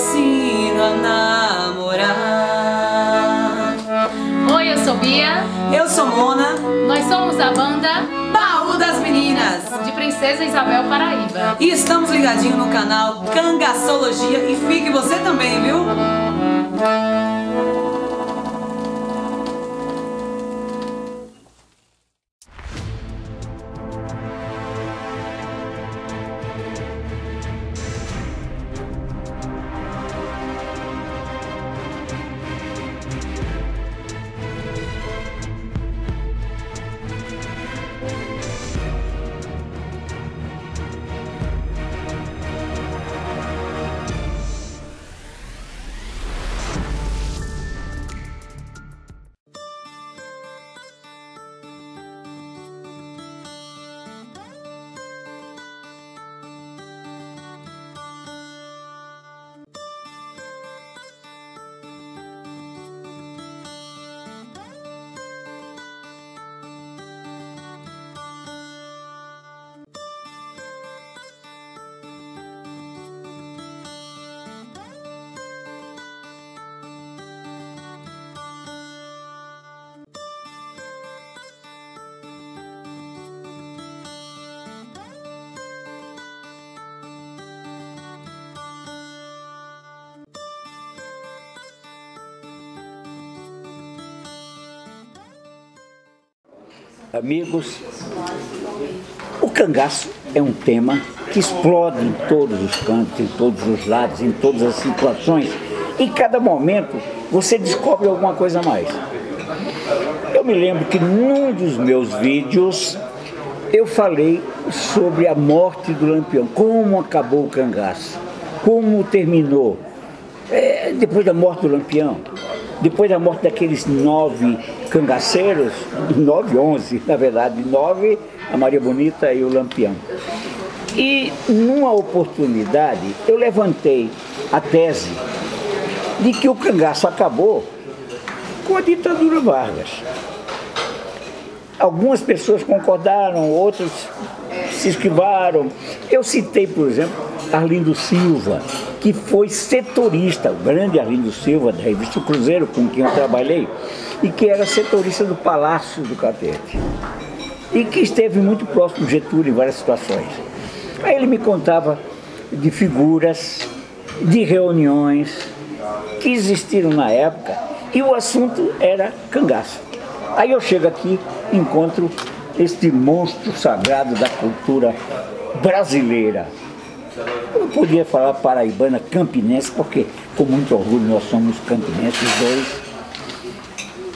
ensino a namorar. Oi, eu sou Bia. Eu sou Mona. Nós somos a banda Baú das Meninas, de Princesa Isabel, Paraíba. e estamos ligadinhos no canal Cangaçologia, e fique você também, viu? Amigos, o cangaço é um tema que explode em todos os cantos, em todos os lados, em todas as situações. Em cada momento você descobre alguma coisa a mais. Eu me lembro que num dos meus vídeos eu falei sobre a morte do Lampião, como acabou o cangaço, como terminou, depois da morte do Lampião. Depois da morte daqueles 9 cangaceiros, 11, na verdade, 9, a Maria Bonita e o Lampião. E numa oportunidade eu levantei a tese de que o cangaço acabou com a ditadura Vargas. Algumas pessoas concordaram, outras se esquivaram. Eu citei, por exemplo, Arlindo Silva, que foi setorista, o grande Arlindo Silva, da revista Cruzeiro, com quem eu trabalhei, e que era setorista do Palácio do Catete, e que esteve muito próximo do Getúlio em várias situações. Aí ele me contava de figuras, de reuniões que existiram na época, e o assunto era cangaço. Aí eu chego aqui e encontro este monstro sagrado da cultura brasileira. Eu não podia falar paraibana, campinense, porque com muito orgulho nós somos campinenses dois.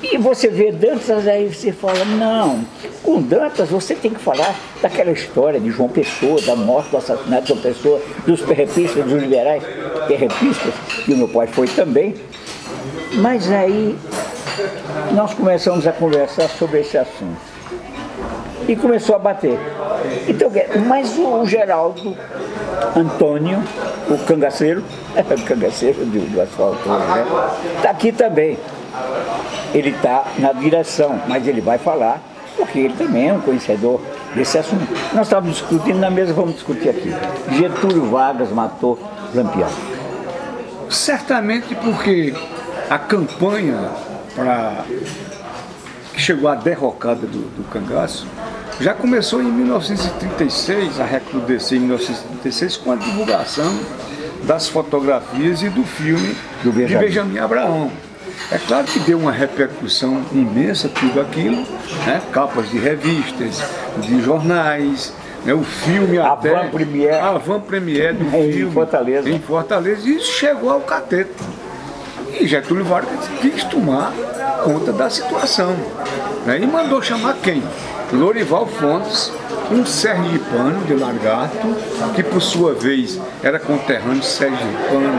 E você vê Dantas, aí você fala, não, com Dantas você tem que falar daquela história de João Pessoa, da morte, do assassinato de João Pessoa, dos perrepistas, dos liberais perrepistas, que o meu pai foi também. Mas aí nós começamos a conversar sobre esse assunto. E começou a bater. Então, mas o Geraldo Antônio, o cangaceiro, o cangaceiro do asfalto, né? Está aqui também. Ele está na direção, mas ele vai falar, porque ele também é um conhecedor desse assunto. Nós estávamos discutindo na mesa, vamos discutir aqui. Getúlio Vargas matou Lampião. Certamente porque a campanha que chegou à derrocada do cangaço já começou em 1936, a recrudescer em 1936, com a divulgação das fotografias e do filme de Benjamin Abraão. É claro que deu uma repercussão imensa tudo aquilo, né? Capas de revistas, de jornais, né? O filme a até... A avant-première do filme em Fortaleza. E isso chegou ao Catete. E Getúlio Vargas quis tomar conta da situação, né? E mandou chamar quem? Lorival Fontes, um sergipano de Lagarto, que por sua vez era conterrâneo sergipano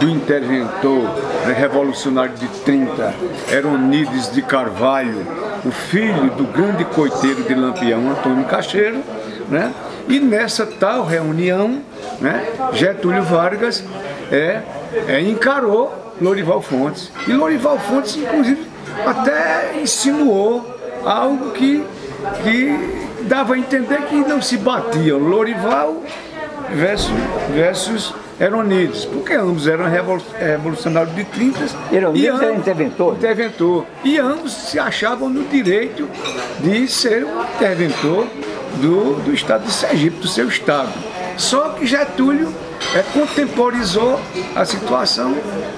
do interventor, né, revolucionário de 30, Eronides de Carvalho, o filho do grande coiteiro de Lampião, Antônio Cacheiro, né? E nessa tal reunião, né, Getúlio Vargas encarou Lorival Fontes. E Lorival Fontes, inclusive, até insinuou algo que dava a entender que não se batiam. Lorival versus Eronides, porque ambos eram revolucionários de 30 Eronides era interventor. Interventor. E ambos se achavam no direito de ser um interventor do estado de Sergipe, do seu estado. Só que Getúlio contemporizou a situação,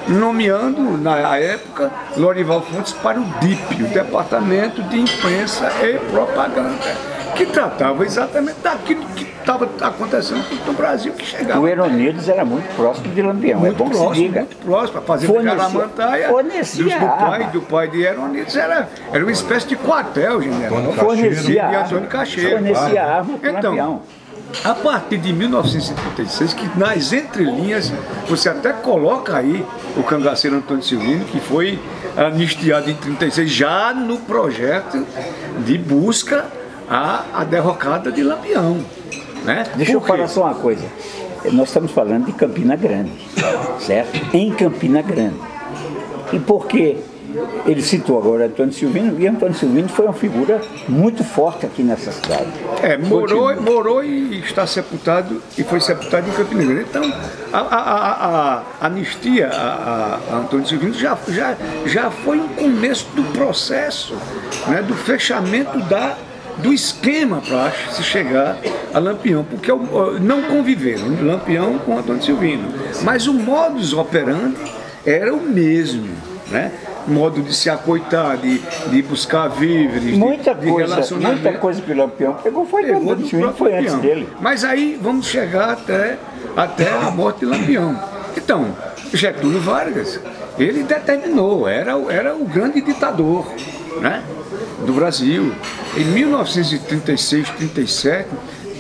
nomeando, na época, Lorival Fontes para o DIP, o Departamento de Imprensa e Propaganda, que tratava exatamente daquilo que estava acontecendo no Brasil, que chegava. O Eronides era muito próximo de Lampião, muito bom próximo, que se diga. muito próximo, para fazer Jaramantaia, do pai de Eronides, era uma espécie de quartel general. Fornecia de Antônio Cacheiro. Fornecia arma para Lampião. A partir de 1936, que nas entrelinhas, você até coloca aí o cangaceiro Antônio Silvino, que foi anistiado em 36, já no projeto de busca à derrocada de Lampião. Né? Deixa eu falar só uma coisa. Nós estamos falando de Campina Grande, certo? Em Campina Grande. E por que ele citou agora Antônio Silvino? E Antônio Silvino foi uma figura muito forte aqui nessa cidade. Morou e está sepultado, e foi sepultado em Campina Grande. Então, a anistia a Antônio Silvino já foi um começo do processo, né, do fechamento do esquema para se chegar a Lampião, porque não conviveram Lampião com Antônio Silvino, mas o modus operandi era o mesmo, né? Modo de se acoitar, de buscar víveres, muita de relacionamento. Muita coisa que o Lampião pegou foi do Antônio Silvino, foi antes dele. Mas aí vamos chegar até a morte de Lampião. Então, Getúlio Vargas, ele determinou, era o grande ditador, né, do Brasil. Em 1936, 37,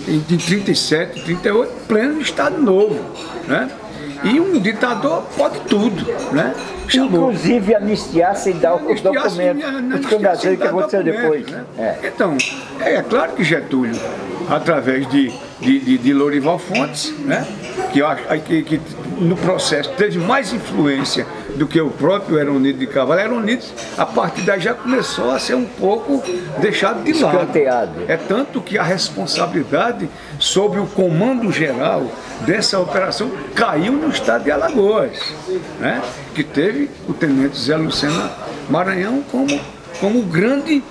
em 37, 38, pleno Estado Novo, né? E um ditador pode tudo, né? Inclusive anistiar sem dar os documentos, os cangaceiros que aconteceu depois. Né? Então, é claro que Getúlio, através de Lorival Fontes, né? Que eu acho que no processo teve mais influência do que o próprio Eronides de Carvalho. Eronides, a partir daí, já começou a ser um pouco deixado de lado. Escanteado. É tanto que a responsabilidade sobre o comando geral dessa operação caiu no estado de Alagoas, né? Que teve o tenente Zé Lucena Maranhão como o grande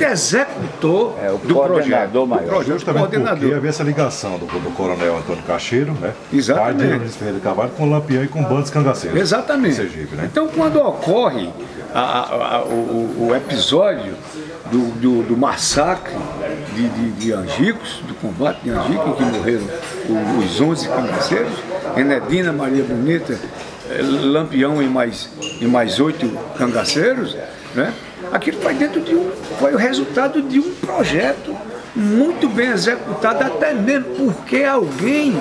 executor do projeto. Maior. Justamente porque havia essa ligação do coronel Antônio Cacheiro, né? Exatamente. Pai de Eronides Ferreira de Carvalho, com Lampião e com bandos cangaceiros. Exatamente. Sergipe, né? Então, quando ocorre o episódio do massacre de Angicos, do combate de Angicos, em que morreram os 11 cangaceiros, Enedina, Maria Bonita, Lampião e mais 8 cangaceiros, né? Aquilo foi o resultado de um projeto muito bem executado, até mesmo porque alguém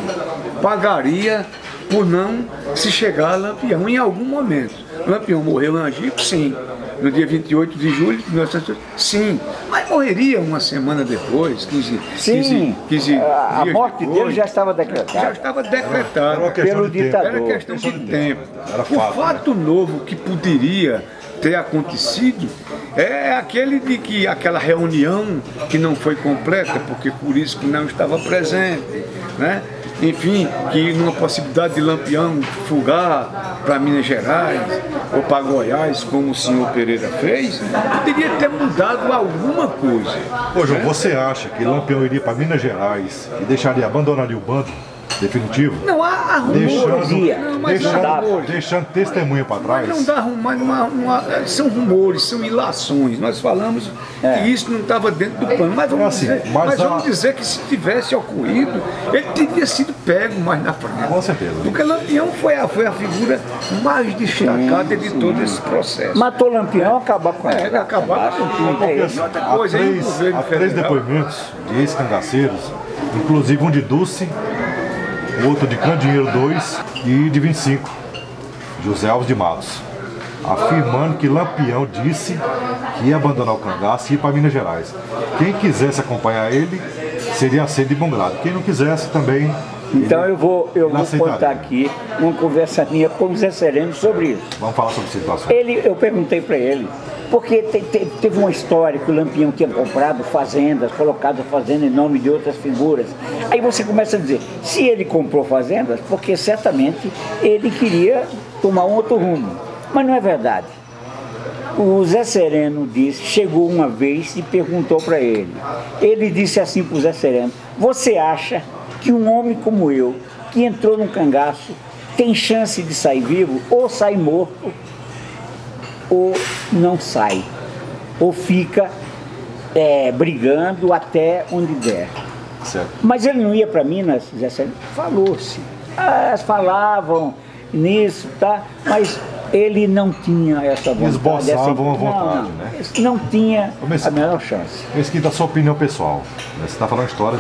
pagaria por não se chegar a Lampião em algum momento. Lampião morreu em Angicos, sim. No dia 28 de julho de 1908, sim. Mas morreria uma semana depois, 15 a morte dele já estava decretada. Já estava decretada pelo ditador. Era questão de tempo. O fato novo que poderia ter acontecido é aquele de que aquela reunião que não foi completa, porque por isso que não estava presente, né? Enfim, que numa possibilidade de Lampião fugar para Minas Gerais ou para Goiás, como o senhor Pereira fez, poderia ter mudado alguma coisa. Ô João, você acha que Lampião iria para Minas Gerais e abandonaria o bando definitivo? Não, há rumores. Deixando testemunha para trás. Mas não dá são rumores, são ilações. Nós falamos que isso não estava dentro do plano. Mas vamos dizer que se tivesse ocorrido, ele teria sido pego mais na frente. Com certeza. Porque Lampião foi a figura mais destacada de todo esse processo. Matou Lampião, acabar com ele. Acabar com tudo. Outra coisa, há três depoimentos de ex-cangaceiros, inclusive um de Dulce, outro de Candinheiro 2 e de 25, José Alves de Matos, afirmando que Lampião disse que ia abandonar o cangaço e ir para Minas Gerais. Quem quisesse acompanhar ele seria aceito de bom grado. Quem não quisesse também Então eu vou contar aqui uma conversa minha com o Zé Sereno sobre isso. Vamos falar sobre a situação. Eu perguntei para ele, porque teve uma história que o Lampião tinha comprado fazendas, colocado a fazenda em nome de outras figuras. Aí você começa a dizer, se ele comprou fazendas, porque certamente ele queria tomar um outro rumo. Mas não é verdade. O Zé Sereno disse, chegou uma vez e perguntou para ele. Ele disse assim para o Zé Sereno, você acha que um homem como eu, que entrou num cangaço, tem chance de sair vivo, ou sai morto, ou não sai, ou fica brigando até onde der. Certo. Mas ele não ia para Minas, Zé Sereno, falou-se. Falavam nisso, tá? Mas ele não tinha essa vontade. Esboçavam a vontade, né? Não tinha a menor chance. Mesquita, a sua opinião pessoal. Né? Você está falando a história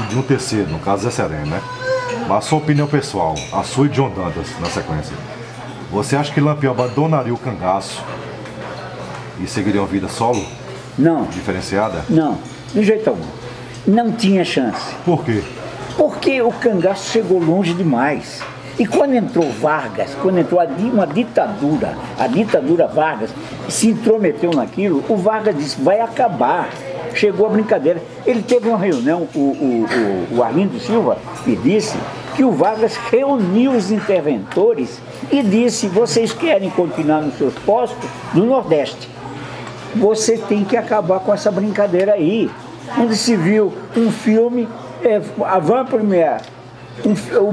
de um terceiro, no caso Zé Sereno, né? Mas a sua opinião pessoal, a sua e de John Dantas, na sequência. Você acha que Lampião abandonaria o cangaço e seguiria uma vida solo? Não. Diferenciada? Não, de jeito algum. Não tinha chance. Por quê? Porque o cangaço chegou longe demais. E quando entrou Vargas, quando entrou uma ditadura, a ditadura Vargas, se intrometeu naquilo, o Vargas disse, vai acabar. Chegou a brincadeira. Ele teve uma reunião, o Arlindo Silva, e disse que o Vargas reuniu os interventores e disse, vocês querem continuar nos seus postos do Nordeste. Você tem que acabar com essa brincadeira aí. Onde se viu um filme, a Van Premiere,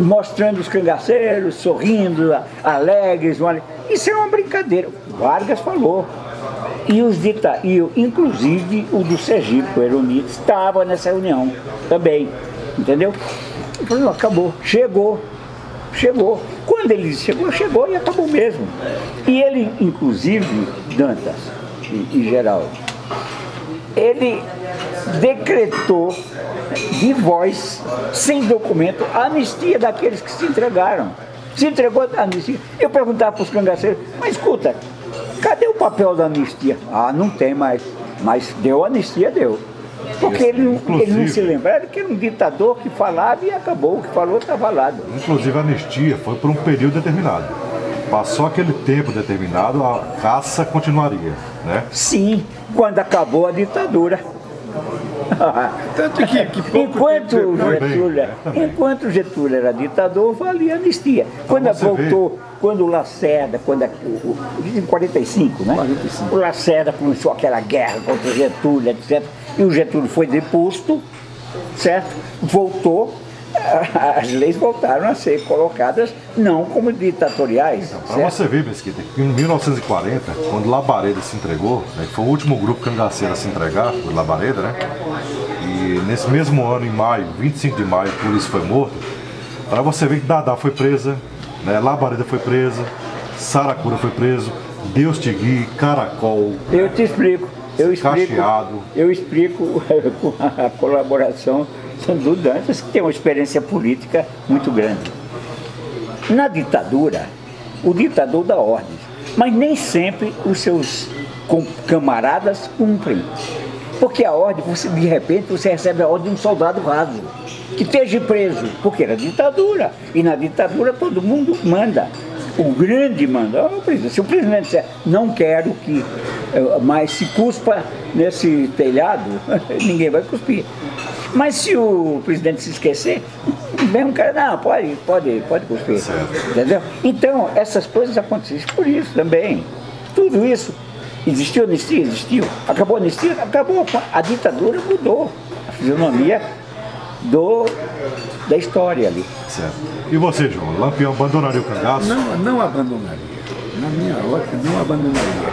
mostrando os cangaceiros, sorrindo, alegres. Isso é uma brincadeira. Vargas falou. Inclusive o do Sergipe, o Eronides, estava nessa reunião também. Entendeu? Ele falou, acabou. Chegou. Quando ele chegou e acabou mesmo. E ele, inclusive, Dantas e Geraldo, ele decretou de voz, sem documento, a anistia daqueles que se entregaram. Se entregou a anistia. Eu perguntava para os cangaceiros, mas escuta, cadê o papel da anistia? Ah, não tem mais. Mas deu anistia, deu. Porque ele não se lembrava que era um ditador que falava e acabou. O que falou está falado. Inclusive a anistia foi por um período determinado. Passou aquele tempo determinado, a caça continuaria, né? Sim, quando acabou a ditadura. Tanto que enquanto Getúlio era ditador, valia anistia. Quando o Lacerda, em 45, né? 45. O Lacerda começou aquela guerra contra o Getúlio, etc. E o Getúlio foi deposto, certo? Voltou, as leis voltaram a ser colocadas não como ditatoriais. Para você ver, Mesquita, que em 1940, quando Labareda se entregou, né, foi o último grupo cangaceiro a se entregar, o Labareda, né? E nesse mesmo ano, em maio, 25 de maio, por isso foi morto. Para você ver que Dadá foi presa, né, Labareda foi presa, Saracura foi preso, Deus te guie, Caracol. Eu te explico. Cacheado. Eu explico com a colaboração do Dantas, que tem uma experiência política muito grande. Na ditadura, o ditador dá ordens, mas nem sempre os seus camaradas cumprem. Porque a ordem, de repente, você recebe a ordem de um soldado raso, que esteja preso, porque era ditadura. E na ditadura todo mundo manda. O grande manda, o presidente. Se o presidente disser, não quero que mais se cuspa nesse telhado, ninguém vai cuspir. Mas se o presidente se esquecer, vem um cara, não, pode cuspir. Entendeu? Então, essas coisas acontecem por isso também. Tudo isso. Existiu anistia? Existiu. Acabou a anistia? Acabou. A ditadura mudou a fisionomia da história ali. Certo. E você, João? Lampião abandonaria o cangaço? Não abandonaria. Na minha ótica, não abandonaria.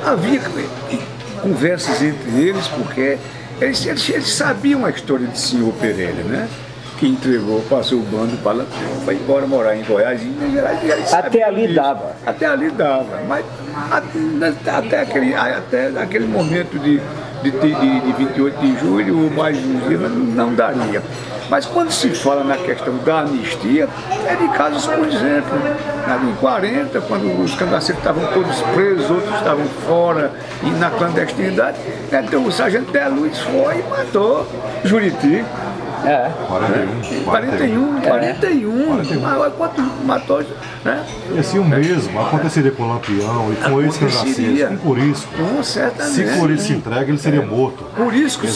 Havia conversas entre eles, porque eles sabiam a história de senhor Pereira, né? Que entregou, passou o bando para Lampião, foi embora morar em Goiás, em Minas Gerais. Até ali dava. Até ali dava. Mas até aquele momento de 28 de julho, ou mais um dia, não daria. Mas quando se fala na questão da anistia, é de casos, por exemplo, em 40, quando os cangaceiros estavam todos presos, outros estavam fora e na clandestinidade, então o sargento Té Luiz foi e matou Juriti. É. 41. Mas quanto matou, né? E assim o mesmo aconteceria com o Lampião e com esse cangaceiro. E por isso, se por isso se entrega, ele seria morto. Por isso que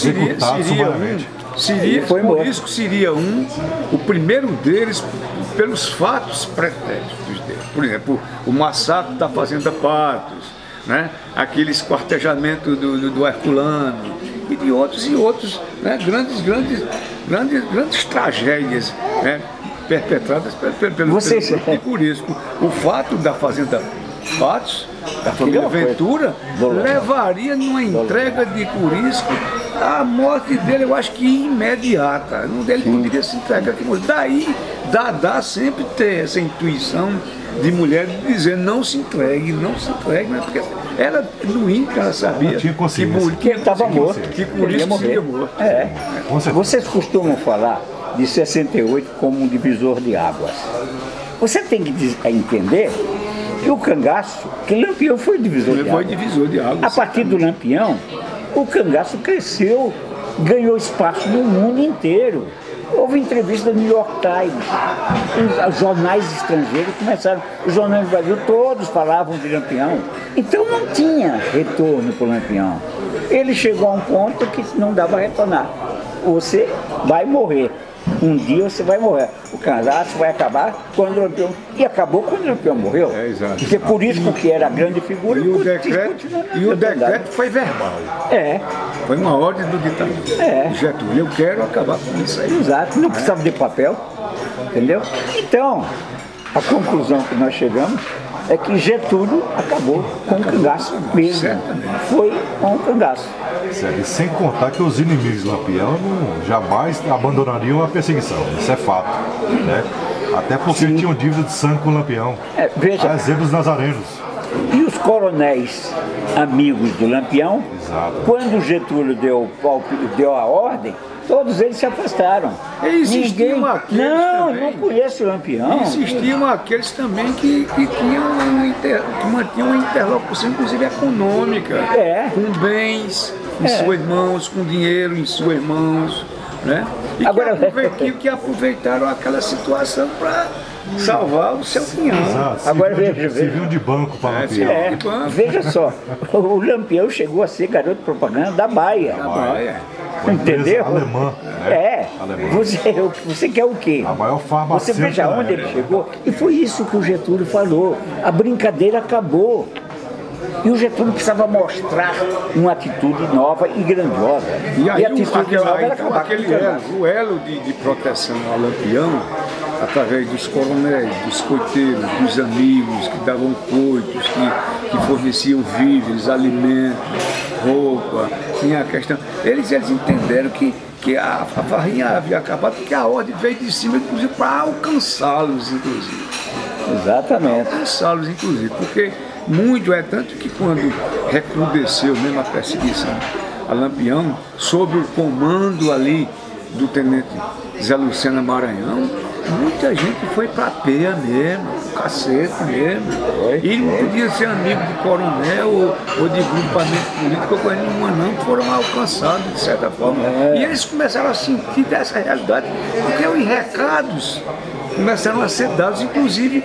seria o primeiro deles pelos fatos pretéritos dele. Por exemplo, o massacre da Fazenda Patos, né? Aquele esquartejamento do Herculano e de outros, né? grandes tragédias, né? Perpetradas pelo Curisco. O fato da Fazenda Patos, da família Ventura, levaria numa entrega de Curisco a morte dele, eu acho que imediata. Ele poderia se entregar aqui. Daí, Dadá sempre ter essa intuição de mulher de dizer não se entregue, né? Porque ela, no íntimo, ela sabia que ele estava morto, que Curisco seria morto. Vocês costumam falar de 68 como um divisor de águas. Você tem que entender que o cangaço, que Lampião foi divisor de águas. A partir do Lampião, o cangaço cresceu, ganhou espaço no mundo inteiro. Houve entrevista do New York Times, os jornais estrangeiros começaram, os jornais do Brasil todos falavam de Lampião. Então não tinha retorno para o Lampião. Ele chegou a um ponto que não dava para retornar. Você vai morrer. Um dia você vai morrer. O cangaço vai acabar quando o Lampião... E acabou quando o Lampião morreu. Exato. Porque por isso que era a grande figura. E o decreto foi verbal. Foi uma ordem do ditador. Getúlio, eu quero acabar com isso aí. Exato. Não precisava de papel. Entendeu? Então, a conclusão que nós chegamos é que Getúlio acabou com o cangaço mesmo. Foi com o cangaço. E sem contar que os inimigos de Lampião jamais abandonariam a perseguição. Isso é fato. Né? Até porque tinham dívida de sangue com o Lampião. Veja, a exemplo dos nazarenos. E os coronéis amigos do Lampião, quando Getúlio deu a ordem, todos eles se afastaram. Existiam aqueles não conheço o Lampião. Existiam aqueles também que mantinham uma interlocução, inclusive econômica, com bens em suas mãos, com dinheiro em suas mãos, né? E que aproveitaram aquela situação para salvar o seu pinhão. Serviu de banco para Lampião. Veja só, o Lampião chegou a ser garoto de propaganda da Baia. Entendeu? Alemã. Você quer o quê? A maior farmacêutica. Você veja onde ele chegou. E foi isso que o Getúlio falou. A brincadeira acabou. E o Getúlio precisava mostrar uma atitude nova e grandiosa. E a atitude nova era o elo de proteção ao Lampião, através dos coronéis, dos coiteiros, dos amigos que davam coitos, que forneciam víveres, alimentos, roupa, tinha a questão. Eles entenderam que a farrinha havia acabado, porque a ordem veio de cima, inclusive, para alcançá-los, inclusive. Exatamente. Alcançá-los, inclusive, porque muito é tanto que quando recrudesceu mesmo a perseguição a Lampião, sob o comando ali do tenente Zé Lucena Maranhão, muita gente foi pra peia mesmo, pro cacete mesmo. E não podia ser amigo de coronel ou de grupamento político, coisa nenhuma não, foram alcançados de certa forma. E eles começaram a sentir dessa realidade, porque os recados começaram a ser dados, inclusive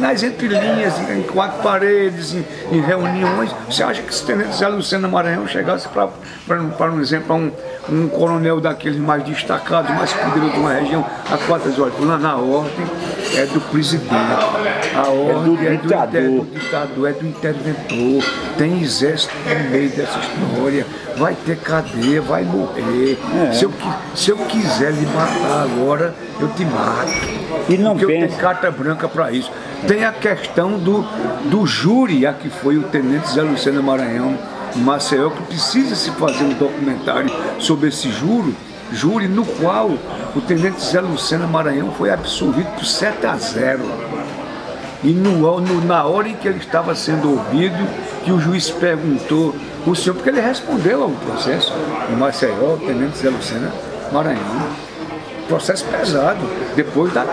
nas entrelinhas, em quatro paredes, em reuniões. Você acha que se o tenente Zé Lucena Maranhão chegasse para um exemplo, a um coronel daqueles mais destacados, mais poderosos de uma região, a quatro horas, lá na ordem é do presidente, a ordem é do ditador, é do interventor, tem exército no meio dessa história, vai ter cadeia, vai morrer. Se eu quiser lhe matar agora, eu te mato. E não porque eu tenho carta branca para isso. Tem a questão do júri, a que foi o tenente Zé Lucena Maranhão, em Maceió, que precisa se fazer um documentário sobre esse júri no qual o tenente Zé Lucena Maranhão foi absolvido por 7-0. E na hora em que ele estava sendo ouvido, que o juiz perguntou o senhor, porque ele respondeu ao processo em Maceió, o tenente Zé Lucena Maranhão. Processo pesado, depois da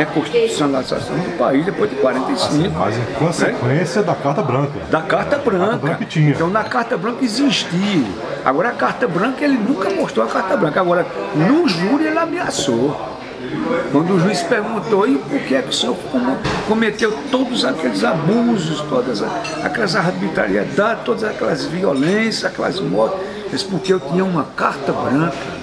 reconstitucionalização do país depois de 45. Mas em consequência da Carta Branca. Da Carta Branca. Carta Branca tinha. Então na Carta Branca existia. Agora a Carta Branca, ele nunca mostrou a Carta Branca. Agora, no júri ele ameaçou. Quando o juiz perguntou, e por que é que o senhor cometeu todos aqueles abusos, todas aquelas arbitrariedades, todas aquelas violências, aquelas mortes? Isso porque eu tinha uma carta branca.